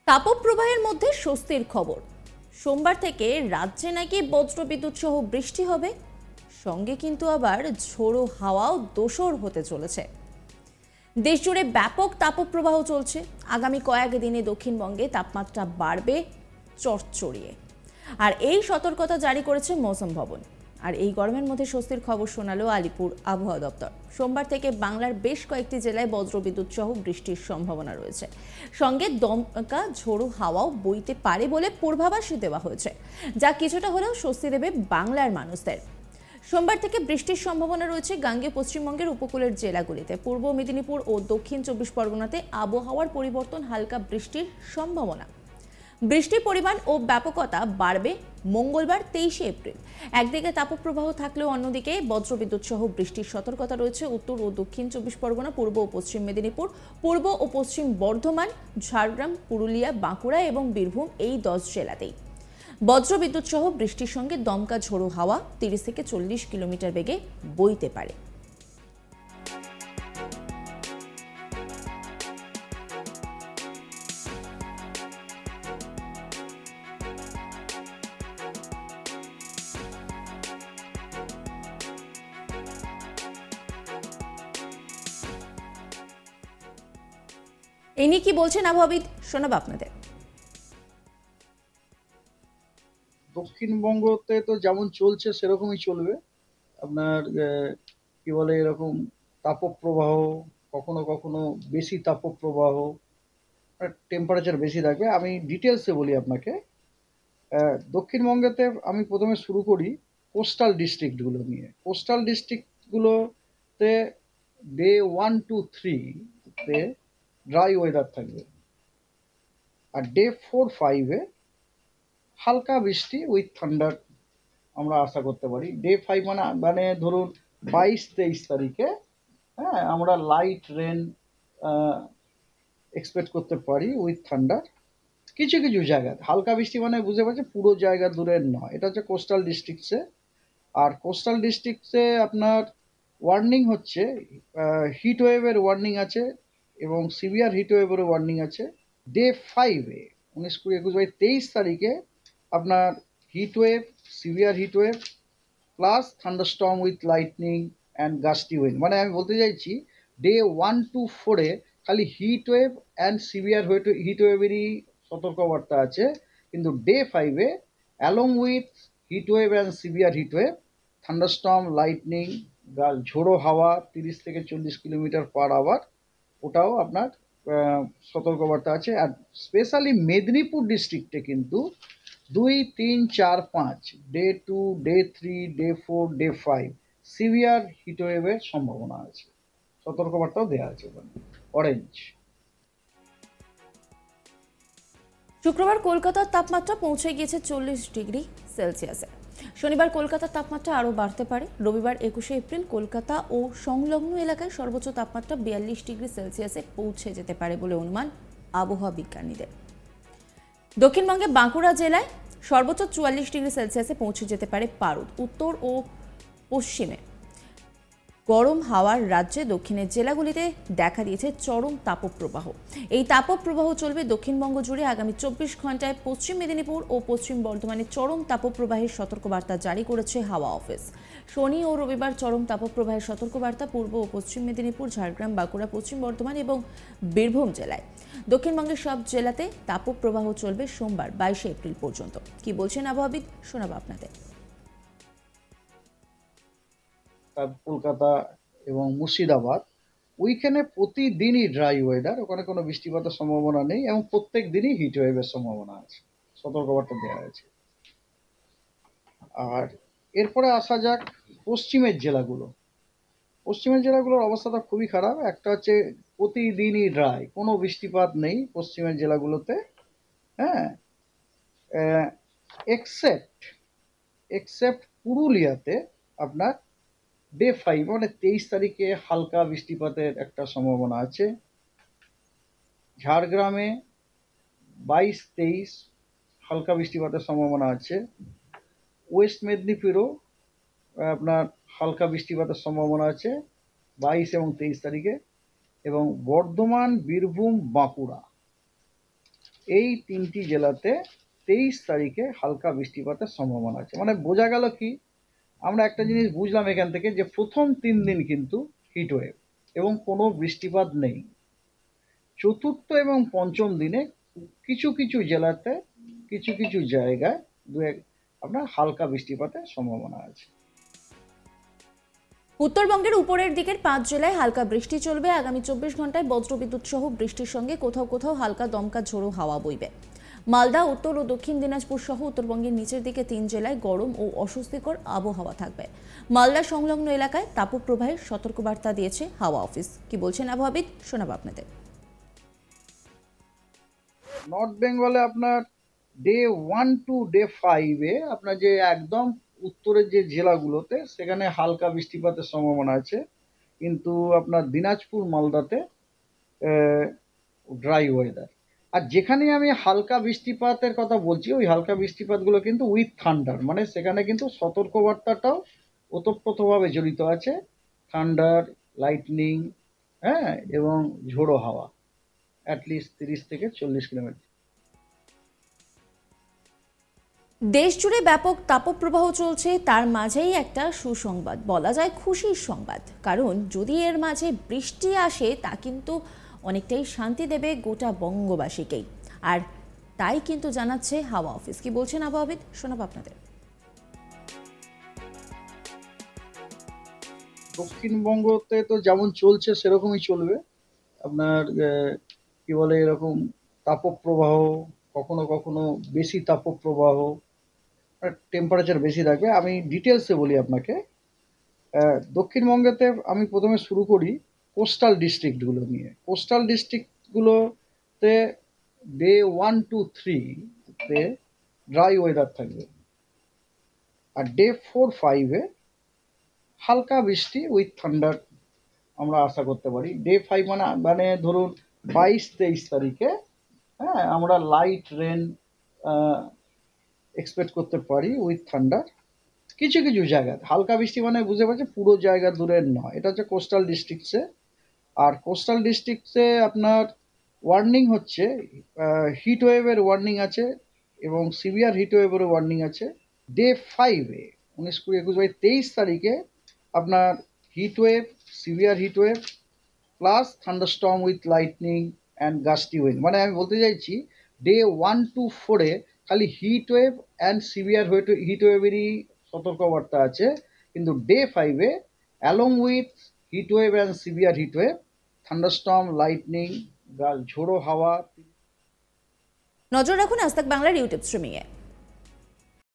তাপপ্রবাহের মধ্যে স্বস্তির খবর। সোমবার থেকে রাজ্যে নাকি বজ্রবিদ্যুৎ সহ বৃষ্টি হবে, সঙ্গে কিন্তু আবার ঝোড়ো হাওয়াও দোসর হতে চলেছে। দেশজুড়ে ব্যাপক তাপপ্রবাহ চলছে। আগামী কয়েকদিনে দক্ষিণবঙ্গে তাপমাত্রা বাড়বে চড়চড়িয়ে, আর এই সতর্কতা জারি করেছে মৌসুম ভবন। আর এই গরমের মধ্যে স্বস্তির খবর শোনালো আলিপুর আবহাওয়া দপ্তর। সোমবার থেকে বাংলার বেশ কয়েকটি জেলায় বজ্রবিদ্যুৎ সহ বৃষ্টির সম্ভাবনা রয়েছে, সঙ্গে দমকা ঝোড়ো হাওয়াও বইতে পারে বলে পূর্বাভাস দেওয়া হয়েছে, যা কিছুটা হলেও স্বস্তি দেবে বাংলার মানুষদের। সোমবার থেকে বৃষ্টির সম্ভাবনা রয়েছে গাঙ্গেয় পশ্চিমবঙ্গের উপকূলের জেলাগুলিতে। পূর্ব মেদিনীপুর ও দক্ষিণ 24 পরগনাতে আবহাওয়ার পরিবর্তন, হালকা বৃষ্টির সম্ভাবনা। বৃষ্টির পরিমাণ ও ব্যাপকতা বাড়বে মঙ্গলবার 23 এপ্রিল। একদিকে তাপপ্রবাহ থাকলেও অন্যদিকে বজ্রবিদ্যুৎ সহ বৃষ্টির সতর্কতা রয়েছে উত্তর ও দক্ষিণ 24 পরগনা, পূর্ব ও পশ্চিম মেদিনীপুর, পূর্ব ও পশ্চিম বর্ধমান, ঝাড়গ্রাম, পুরুলিয়া, বাঁকুড়া এবং বীরভূম, এই 10 জেলাতেই। বজ্রবিদ্যুৎ সহ বৃষ্টির সঙ্গে দমকা ঝোড়ো হাওয়া 30 থেকে 40 কিলোমিটার বেগে বইতে পারে। এই নিয়ে কি বলছেন আবহাওয়াবিদ, শোনাবো আপনাদের। দক্ষিণবঙ্গতে তো যেমন চলছে সেরকমই চলবে। আপনার কি বলে, এরকম তাপপ্রবাহ, কখনো কখনো বেশি তাপপ্রবাহ, টেম্পারেচার বেশি থাকবে। আমি ডিটেলসে বলি আপনাকে। দক্ষিণবঙ্গেতে আমি প্রথমে শুরু করি কোস্টাল ডিস্ট্রিক্টগুলো নিয়ে। কোস্টাল ডিস্ট্রিক্টগুলোতে ডে 1 to 3-তে ড্রাই ওয়েদার থাকবে, আর ডে 4-5-এ হালকা বৃষ্টি উইথ থান্ডার আমরা আশা করতে পারি। ডে 5 মানে ধরুন 22-23 তারিখে, হ্যাঁ, আমরা লাইট রেন এক্সপেক্ট করতে পারি উইথ থান্ডার। কিছু কিছু জায়গায় হালকা বৃষ্টি, মানে বুঝতে পারছি পুরো জায়গা দূরের নয়। এটা হচ্ছে কোস্টাল ডিস্ট্রিক্টসে। আর কোস্টাল ডিস্ট্রিক্টসে আপনার ওয়ার্নিং হচ্ছে, হিট ওয়েভের ওয়ার্নিং আছে এবং সিভিয়ার হিট ওয়েভেরও ওয়ার্নিং আছে। ডে 5-এ 19-20-21-22 তারিখে আপনার heat wave, severe heat wave plus thunderstorm with lightning and gusty wind. মানে আমি বলতে চাইছি ডে 1 to 4-এ খালি heat wave and severe heat ওয়েভেরই সতর্কবার্তা আছে, কিন্তু ডে 5-এ along with heat wave and severe heat wave, thunderstorm, lightning, ঝোড়ো হাওয়া 30 থেকে 40 কিলোমিটার পার আওয়ার, ওটাও আপনার সতর্কবার্তা আছে। আর স্পেশালি মেদিনীপুর ডিস্ট্রিক্টে কিন্তু 2, 3, 4, 5, day 2, day 3, day 4, day 5 severe হিটওয়েভের সম্ভাবনা আছে। সতর্কবার্তাও দেওয়া আছে ওখানে, অরেঞ্জ। শুক্রবার কলকাতার তাপমাত্রা পৌঁছে গিয়েছে 40 ডিগ্রি সেলসিয়াসে। শনিবার কলকাতার তাপমাত্রা আরও বাড়তে পারে। রবিবার 21 এপ্রিল কলকাতা ও সংলগ্ন এলাকায় সর্বোচ্চ তাপমাত্রা 42 ডিগ্রি সেলসিয়াসে পৌঁছে যেতে পারে বলে অনুমান আবহাওয়া বিজ্ঞানীদের। দক্ষিণবঙ্গে বাঁকুড়া জেলায় সর্বোচ্চ 44 ডিগ্রি সেলসিয়াসে পৌঁছে যেতে পারে পারদ। উত্তর ও পশ্চিমে গরম হাওয়ার রাজ্যে দক্ষিণের জেলাগুলিতে দেখা দিয়েছে চরম তাপপ্রবাহ। এই তাপপ্রবাহ চলবে দক্ষিণবঙ্গ জুড়ে আগামী 24 ঘন্টায়। পশ্চিম মেদিনীপুর ও পশ্চিম বর্ধমানে চরম তাপপ্রবাহের সতর্কবার্তা জারি করেছে হাওয়া অফিস। শনি ও রবিবার চরম তাপপ্রবাহের সতর্কবার্তা পূর্ব ও পশ্চিম মেদিনীপুর, ঝাড়গ্রাম, বাঁকুড়া, পশ্চিম বর্ধমান এবং বীরভূম জেলায়। দক্ষিণবঙ্গের সব জেলাতে তাপপ্রবাহ চলবে সোমবার 22 এপ্রিল পর্যন্ত। কি বলছেন আবহাওয়াবিদ, শোনাবো আপনাদের। কলকাতা এবং মুর্শিদাবাদ, ওইখানে প্রতিদিনই ড্রাই ওয়েদার, ওখানে কোনো বৃষ্টিপাতের সম্ভাবনা নেই এবং প্রত্যেক দিনই হিট ওয়েভের সম্ভাবনা আছে, সতর্কবার্তা দেওয়া আছে। আর এরপরে আসা যাক পশ্চিমের জেলাগুলো। পশ্চিমের জেলাগুলোর অবস্থাটা খুবই খারাপ। একটা হচ্ছে প্রতিদিনই ড্রাই, কোনো বৃষ্টিপাত নেই পশ্চিমের জেলাগুলোতে, হ্যাঁ, এক্সেপ্ট পুরুলিয়াতে আপনার ডে 5 মানে 23 তারিখে হালকা বৃষ্টিপাতের একটা সম্ভাবনা আছে। ঝাড়গ্রামে 22-23 হালকা বৃষ্টিপাতের সম্ভাবনা আছে। ওয়েস্ট মেদিনীপুরেও আপনার হালকা বৃষ্টিপাতের সম্ভাবনা আছে 22 এবং 23 তারিখে। এবং বর্ধমান, বীরভূম, বাঁকুড়া এই 3টি জেলাতে 23 তারিখে হালকা বৃষ্টিপাতের সম্ভাবনা আছে। মানে বোঝা গেল কি, আমরা একটা জিনিস বুঝলাম এখান থেকে, যে প্রথম 3 দিন কিন্তু হিটওয়েভ এবং কোনো বৃষ্টিপাত নেই। চতুর্থ এবং পঞ্চম দিনে কিছু কিছু জেলাতে, কিছু কিছু জায়গায় আপনার হালকা বৃষ্টিপাতের সম্ভাবনা আছে। উত্তরবঙ্গের উপরের দিকের 5 জেলায় হালকা বৃষ্টি চলবে। আগামী 24 ঘন্টায় বজ্রবিদ্যুৎ সহ বৃষ্টির সঙ্গে কোথাও কোথাও হালকা দমকা ঝোড়ো হাওয়া বইবে। মালদা, উত্তর ও দক্ষিণ দিনাজপুর সহ উত্তরবঙ্গের নিচের দিকে 3 জেলায় গরম ও অস্বস্তিকর আবহাওয়া থাকবে। মালদা সংলগ্ন এলাকায় তাপপ্রবাহের সতর্কবার্তা দিয়েছে হাওয়া অফিস। কি বলছেন আবহাওয়াবিদ, শোনাবো আপনাদের। নর্থ বেঙ্গলে আপনার ডে 1 টু ডে 5-এ আপনার যে একদম উত্তরের যে জেলাগুলোতে, সেখানে হালকা বৃষ্টিপাতের সম্ভাবনা আছে, কিন্তু আপনার দিনাজপুর, মালদাতে ড্রাই ওয়েদার। আর যেখানে আমি হালকা বৃষ্টিপাতের কথা বলছি, ওই হালকা বৃষ্টিপাতগুলো কিন্তু উইথ থান্ডার, মানে সেখানে কিন্তু সতর্কবার্তাটাও ওতপ্রোতভাবে জড়িত আছে। থান্ডার, লাইটনিং, হ্যাঁ, এবং ঝোড়ো হাওয়া অ্যাটলিস্ট 30 থেকে 40 কিলোমিটার। দেশ জুড়ে ব্যাপক তাপপ্রবাহ চলছে, তার মাঝেই একটা সুসংবাদ, বলা যায় খুশির সংবাদ। কারণ যদি এর মাঝে বৃষ্টি আসে, তা কিন্তু অনেকটাই শান্তি দেবে গোটা বঙ্গবাসীকেই। আর তাই কিন্তু জানাচ্ছে হাওয়া অফিস। কি বলছেন আবহাওয়াবিদ, শোনাবো আপনাদের। দক্ষিণবঙ্গতে তো যেমন চলছে সেরকমই চলবে। আপনার কি বলে, এরকম তাপপ্রবাহ, কখনো কখনো বেশি তাপপ্রবাহ, টেম্পারেচার বেশি থাকবে। আমি ডিটেলসে বলি আপনাকে। দক্ষিণবঙ্গেতে আমি প্রথমে শুরু করি কোস্টাল ডিস্ট্রিক্টগুলো নিয়ে। কোস্টাল ডিস্ট্রিক্টগুলোতে ডে 1 টু 3-তে ড্রাই ওয়েদার থাকবে, আর ডে 4-5-এ হালকা বৃষ্টি উইথ থান্ডার আমরা আশা করতে পারি। ডে 5 মানে ধরুন 22-23 তারিখে, হ্যাঁ, আমরা লাইট রেন এক্সপেক্ট করতে পারি উইথ থান্ডার। কিছু কিছু জায়গায় হালকা বৃষ্টি, মানে বুঝতে পারছি পুরো জায়গা দূরের নয়, এটা হচ্ছে কোস্টাল ডিস্ট্রিক্টসে। আর কোস্টাল ডিস্ট্রিক্টসে আপনার ওয়ার্নিং হচ্ছে, হিট ওয়েভের ওয়ার্নিং আছে এবং সিভিয়ার হিট ওয়েভেরও ওয়ার্নিং আছে। ডে 5-এ 19, 20, 21, 23 তারিখে আপনার heat wave, severe heat wave plus thunderstorm with lightning and gusty wind. মানে আমি বলতে চাইছি ডে 1 টু 4-এ খালি heat wave and severe heat ওয়েভেরই সতর্কবার্তা আছে, কিন্তু ডে 5-এ along with heat wave and severe heat wave, thunderstorm, lightning, ঝোড়ো হাওয়া। নজর রাখুন আজ তাক বাংলার ইউটিউব স্ট্রিমিংয়ে।